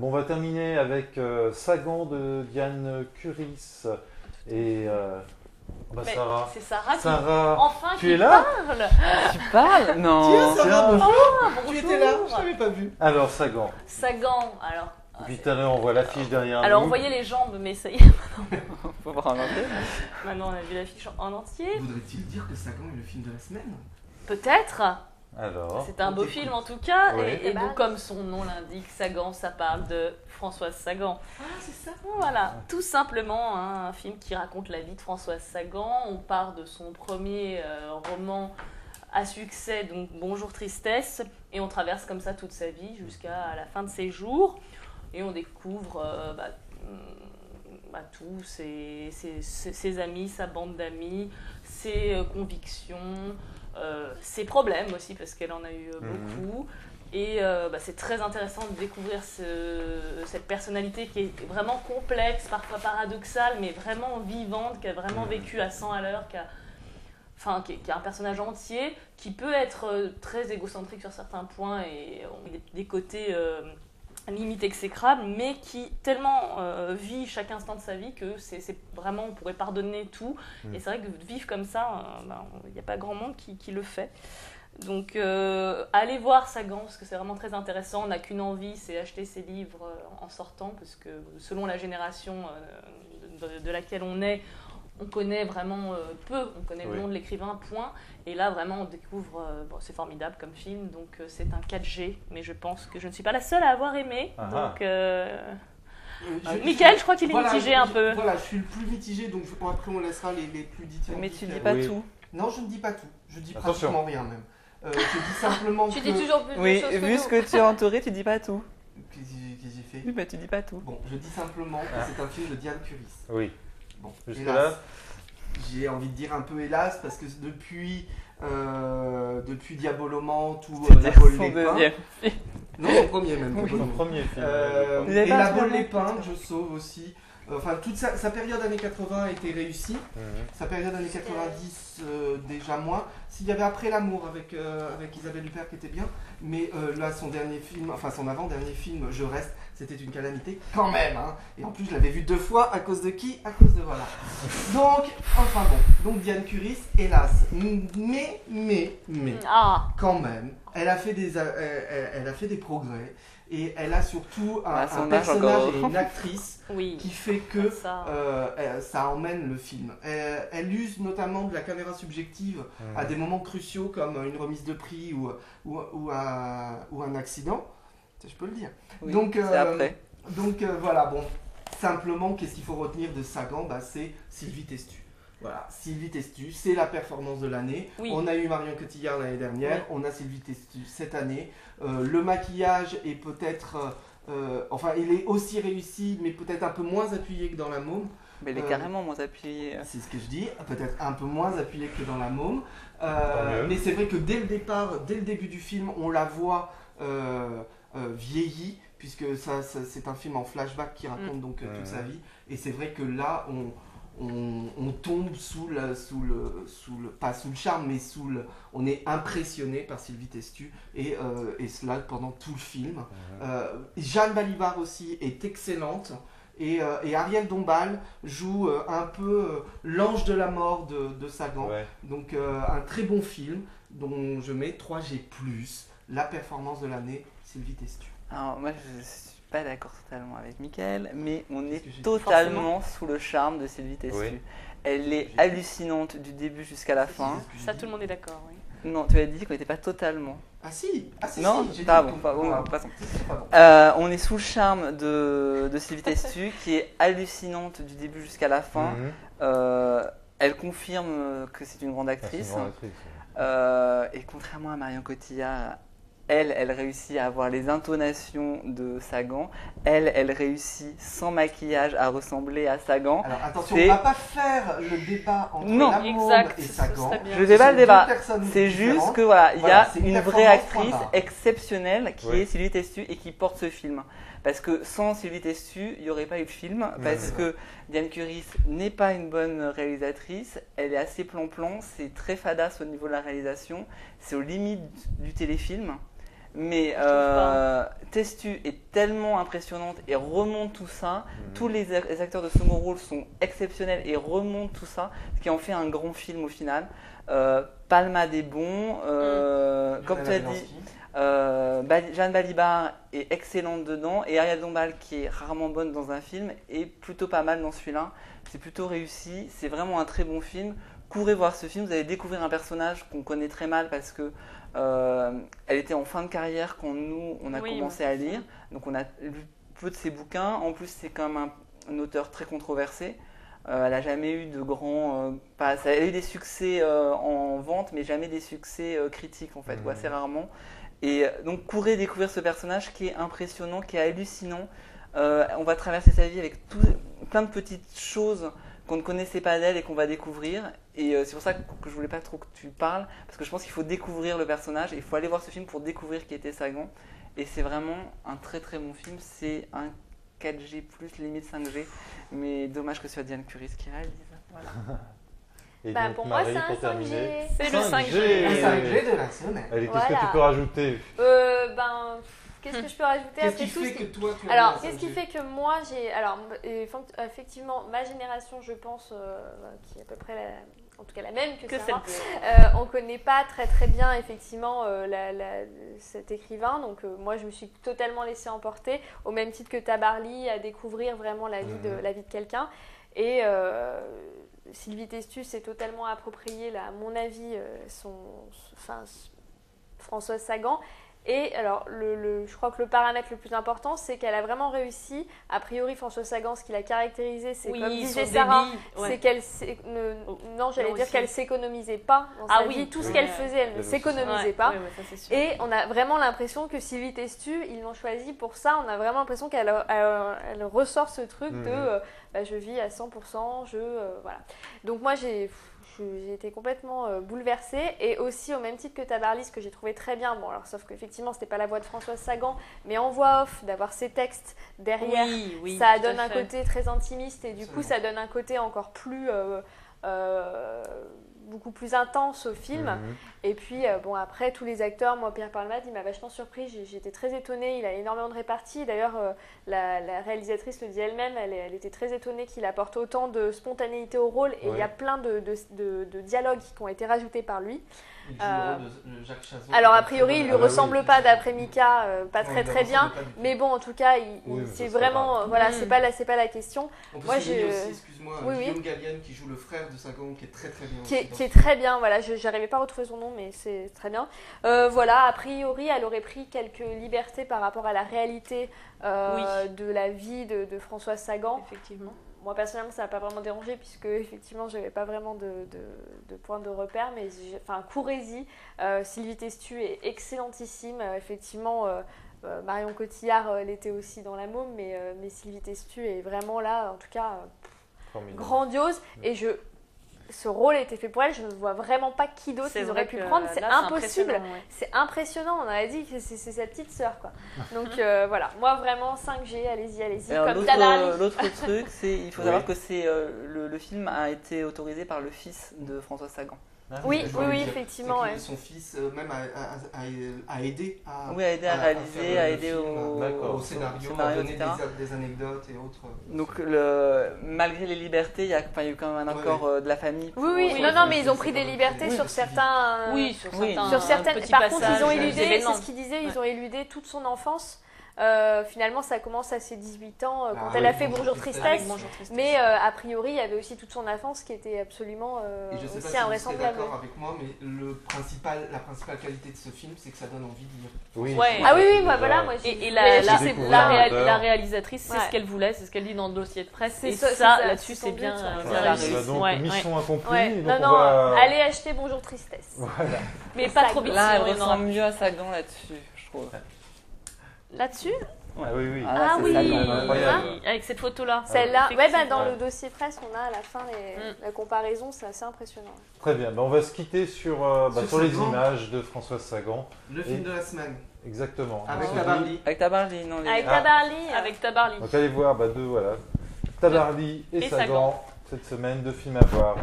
Bon, on va terminer avec Sagan de Diane Curis et Mais Sarah. c'est Sarah qui Sarah, enfin tu qui es là? parle. Tu parles? Non. Tiens, Sarah, Tiens. bonjour. Tu Bonjour. étais là, je t'avais pas vu. Alors Sagan. Sagan. Alors, Depuis tout à l'heure, on voit l'affiche derrière alors on nous. voyait les jambes, mais ça y est, Faut voir un entier. maintenant on a vu l'affiche en entier. Voudrait-il dire que Sagan est le film de la semaine? Peut-être. Alors, C'est un on beau t'écoute. film en tout cas. Oui. Et donc, comme son nom l'indique, Sagan, ça parle de Françoise Sagan. Ah, c'est ça. Voilà, tout simplement hein, un film qui raconte la vie de Françoise Sagan. On part de son premier roman à succès, donc Bonjour Tristesse, et on traverse comme ça toute sa vie jusqu'à la fin de ses jours. Et on découvre tout, ses amis, sa bande d'amis, ses convictions, ses problèmes aussi, parce qu'elle en a eu beaucoup. Et c'est très intéressant de découvrir cette personnalité qui est vraiment complexe, parfois paradoxale, mais vraiment vivante, qui a vraiment vécu à 100 à l'heure, qui a un personnage entier, qui peut être très égocentrique sur certains points et des côtés limite exécrables, mais qui tellement vit chaque instant de sa vie que c'est vraiment, on pourrait pardonner tout. Et c'est vrai que vivre comme ça, il n'y a pas grand monde qui le fait. Donc allez voir Sagan parce que c'est vraiment très intéressant. On n'a qu'une envie, c'est acheter ses livres en sortant, parce que selon la génération de laquelle on est, on connaît vraiment peu, on connaît le nom de l'écrivain, point. Et là vraiment on découvre, c'est formidable comme film, donc c'est un 4G, mais je pense que je ne suis pas la seule à avoir aimé. Donc Mickaël, je crois qu'il est mitigé un peu. Voilà, je suis le plus mitigé, donc après on laissera les plus dithyrambiques. Mais tu dis pas Oui. tout. Non, je ne dis pas tout. Je dis Attention. pratiquement rien même. Je dis simplement Tu que... dis toujours plus de Oui, choses que vu nous. ce que tu es entouré, tu dis pas tout. Qu'est-ce que j'ai fait? Oui, bah tu dis pas tout. Bon, je dis simplement que c'est un film de Diane Curis. oui. Bon, Jusque-là. hélas, j'ai envie de dire un peu hélas, parce que depuis Diabolomante ou La Dire Bolle son Lépin... deuxième. Non, mon premier même. Son Diabolomante. premier film. Vous avez Et pas La un Bolle film Lépin, je sauve aussi. Enfin, toute sa période années 80 a été réussie. Sa période années 90, déjà moins. S'il y avait Après l'amour avec Isabelle Huppert qui était bien. Mais là, son dernier film, enfin son avant-dernier film, Je reste, c'était une calamité quand même. Hein. Et en plus, je l'avais vu 2 fois. À cause de qui? À cause de voilà. Donc, enfin bon. Donc Diane Curis, hélas. Mais, Ah, quand même, elle a fait des progrès. Et elle a surtout un son âge personnage encore. et une actrice oui. qui fait que Ça. ça emmène le film. Elle use notamment de la caméra subjective à des moments cruciaux comme une remise de prix ou un accident. Ça, je peux le dire. Oui, Donc, c'est après. Donc voilà, bon. Simplement, qu'est-ce qu'il faut retenir de Sagan? C'est Sylvie Testu. Voilà, Sylvie Testu, c'est la performance de l'année. Oui. On a eu Marion Cotillard l'année dernière, Oui. on a Sylvie Testu cette année. Le maquillage est peut-être... enfin, il est aussi réussi, mais peut-être un peu moins appuyé que dans La Môme. Mais il est carrément moins appuyé. C'est ce que je dis, peut-être un peu moins appuyé que dans La Môme. Tant mieux. Mais c'est vrai que dès le départ, dès le début du film, on la voit vieillie, puisque c'est un film en flashback qui raconte donc toute sa vie. Et c'est vrai que là, on tombe pas sous le charme, mais on est impressionné par Sylvie Testu et cela pendant tout le film. Jeanne Balibar aussi est excellente et Ariel Dombal joue un peu l'ange de la mort de Sagan. Ouais. Donc un très bon film dont je mets 3G+, la performance de l'année, Sylvie Testu. Alors moi je suis pas d'accord totalement avec Mickaël, mais on est que j'ai dit? totalement sous le charme de Sylvie Testu. Oui. Elle est hallucinante du début jusqu'à la fin. Ça, tout le monde est d'accord, oui. Non, tu as dit qu'on n'était pas totalement. Ah si, Non, si, j'ai pas dit bon, tout. pas bon, Voilà. passons. C'est pas bon. On est sous le charme de Sylvie Testu qui est hallucinante du début jusqu'à la fin. Elle confirme que c'est une grande Ah, actrice. c'est une grande actrice. Et contrairement à Marion Cotillard, elle réussit à avoir les intonations de Sagan. Elle réussit sans maquillage à ressembler à Sagan. Alors attention, C'est- on va pas faire le débat entre Non. La Môme Exact, et ce Sagan. serait bien. Je ne fais pas le débat. C'est juste juste que voilà, il y a Voilà, c'est une une vraie performance, actrice point barre. exceptionnelle qui Ouais. est Sylvie Testu et qui porte ce film. Parce que sans Sylvie Testu, il n'y aurait pas eu de film. Parce que Diane Curis n'est pas une bonne réalisatrice. Elle est assez plan-plan. C'est très fadasse au niveau de la réalisation. C'est aux limites du téléfilm. Mais Testu est tellement impressionnante et remonte tout ça. Tous les acteurs de second rôle sont exceptionnels et remontent tout ça, ce qui en fait un grand film au final. Palmade est bon, comme tu as dit, Jeanne Balibar est excellente dedans et Ariel Dombal, qui est rarement bonne dans un film, est plutôt pas mal dans celui-là. C'est plutôt réussi, c'est vraiment un très bon film. Courez voir ce film, vous allez découvrir un personnage qu'on connaît très mal parce que elle était en fin de carrière quand nous on a commencé à lire, donc on a lu peu de ses bouquins. En plus, c'est quand même un auteur très controversé. Elle n'a jamais eu de grands. Elle a eu des succès en vente, mais jamais des succès critiques en fait, ou assez rarement. Et donc, courez découvrir ce personnage qui est impressionnant, qui est hallucinant. On va traverser sa vie avec plein de petites choses qu'on ne connaissait pas d'elle et qu'on va découvrir. Et c'est pour ça que je voulais pas trop que tu parles, parce que je pense qu'il faut découvrir le personnage. Il faut aller voir ce film pour découvrir qui était Sagan. Et c'est vraiment un très très bon film. C'est un 4G+, limite 5G. Mais dommage que ce soit Diane Curis qui réalise. Voilà. Et Bah, donc, pour moi, Marie, c'est un pour terminer, 5G. C'est le 5G. Le 5G de la semaine. Allez, qu'est-ce Voilà. que tu peux rajouter? Qu'est-ce que je peux rajouter Qu'est-ce après qui tout fait que toi tu aimes Alors, la qu'est-ce qui 5G? fait que moi j'ai. Alors, effectivement, ma génération, je pense, qui est à peu près en tout cas la même que Que Sarah, celle on connaît pas très très bien effectivement cet écrivain. Donc, moi je me suis totalement laissée emporter, au même titre que Tabarly, à découvrir vraiment la vie de quelqu'un. Et Sylvie Testu s'est totalement approprié, à mon avis, Françoise Sagan. Et alors, je crois que le paramètre le plus important, c'est qu'elle a vraiment réussi. A priori, Françoise Sagan, ce qui l'a caractérisé, c'est comme disait Sarah, c'est qu'elle qu'elle s'économisait pas dans sa vie. Tout ce qu'elle faisait, elle ne s'économisait pas. Ça, c'est sûr. Et on a vraiment l'impression que Sylvie Testu, ils l'ont choisie pour ça. On a vraiment l'impression qu'elle elle ressort ce truc de je vis à 100%, voilà. Donc moi, j'ai été complètement bouleversée, et aussi au même titre que Tabarly, ce que j'ai trouvé très bien, bon alors sauf qu'effectivement c'était pas la voix de Françoise Sagan, mais en voix off, d'avoir ses textes derrière, ça donne un côté très intimiste, et du coup ça donne un côté encore plus beaucoup plus intense au film. Et puis bon, après tous les acteurs, moi Pierre Palmade il m'a vachement surpris, j'étais très étonnée, il a énormément de réparties. D'ailleurs la réalisatrice le dit elle-même, elle était très étonnée qu'il apporte autant de spontanéité au rôle, et il y a plein de dialogues qui ont été rajoutés par lui. Il joue le rôle de Jacques Chazot. Alors a priori il lui ressemble pas, d'après Mika, pas très bien, mais bon en tout cas c'est vraiment c'est pas la question. On peut moi souligner aussi, excuse-moi, Oui. Guillaume Gallienne qui joue le frère de Sagan, qui est très très bien. Qui est très bien, voilà, j'arrivais pas à retrouver son nom, mais c'est très bien. Voilà, a priori, elle aurait pris quelques libertés par rapport à la réalité de la vie de Françoise Sagan. Effectivement. Moi, personnellement, ça m'a pas vraiment dérangé, puisque, effectivement, j'avais pas vraiment de point de repère, mais courez-y. Sylvie Testu est excellentissime. Effectivement, Marion Cotillard l'était aussi dans La Môme, mais Sylvie Testu est vraiment là, en tout cas, grandiose. Et ce rôle a été fait pour elle, je ne vois vraiment pas qui d'autre ils auraient pu prendre, c'est impossible, c'est impressionnant, on a dit que c'est sa petite sœur, quoi. Donc voilà, moi vraiment 5G, allez-y, alors, comme Tabarly. L'autre truc, il faut savoir que le film a été autorisé par le fils de Françoise Sagan. Oui, effectivement. Son fils même a aidé à réaliser, à aider au scénario, à donner des anecdotes et autres. Donc malgré les libertés, il y a eu quand même un accord de la famille. Non, mais ils ont pris des libertés sur certains. Sur certaines. Par contre, ils ont éludé, c'est ce qu'ils disaient, ils ont éludé toute son enfance. Finalement, ça commence à ses 18 ans quand elle a fait Bonjour Tristesse. Mais a priori, il y avait aussi toute son enfance qui était absolument aussi invraisemblable. Je suis d'accord avec moi, mais la principale qualité de ce film, c'est que ça donne envie de lire. Oui. Voilà. Moi, et la réalisatrice, c'est ce qu'elle voulait, c'est ce qu'elle dit dans le dossier de presse. Et ça, là-dessus, c'est bien réussi. Donc, mission accomplie. Allez acheter Bonjour Tristesse. Voilà. Mais pas trop vite. Là, elle ressemble mieux à Sagan là-dessus, je trouve. Là-dessus ? Ah oui. Avec cette photo-là. Celle-là, dans le dossier presse, on a à la fin la comparaison, c'est assez impressionnant. Très bien, on va se quitter sur les images de Françoise Sagan. Le film de la semaine. Exactement. Avec Tabarly. Avec Tabarly, non. Avec Tabarly. Donc allez voir Tabarly et Sagan cette semaine, 2 films à voir.